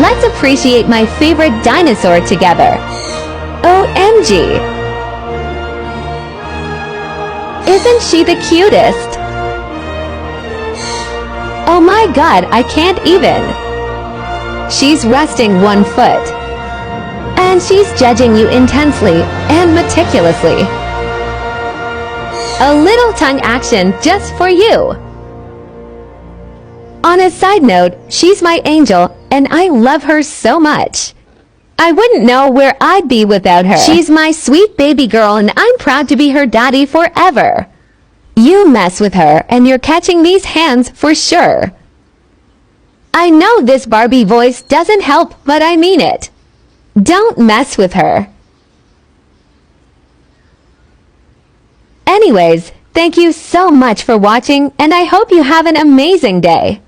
Let's appreciate my favorite dinosaur together. OMG! Isn't she the cutest? Oh my god, I can't even. She's resting one foot. And she's judging you intensely and meticulously. A little tongue action just for you. On a side note, she's my angel, and I love her so much. I wouldn't know where I'd be without her. She's my sweet baby girl, and I'm proud to be her daddy forever. You mess with her, and you're catching these hands for sure. I know this Barbie voice doesn't help, but I mean it. Don't mess with her. Anyways, thank you so much for watching, and I hope you have an amazing day.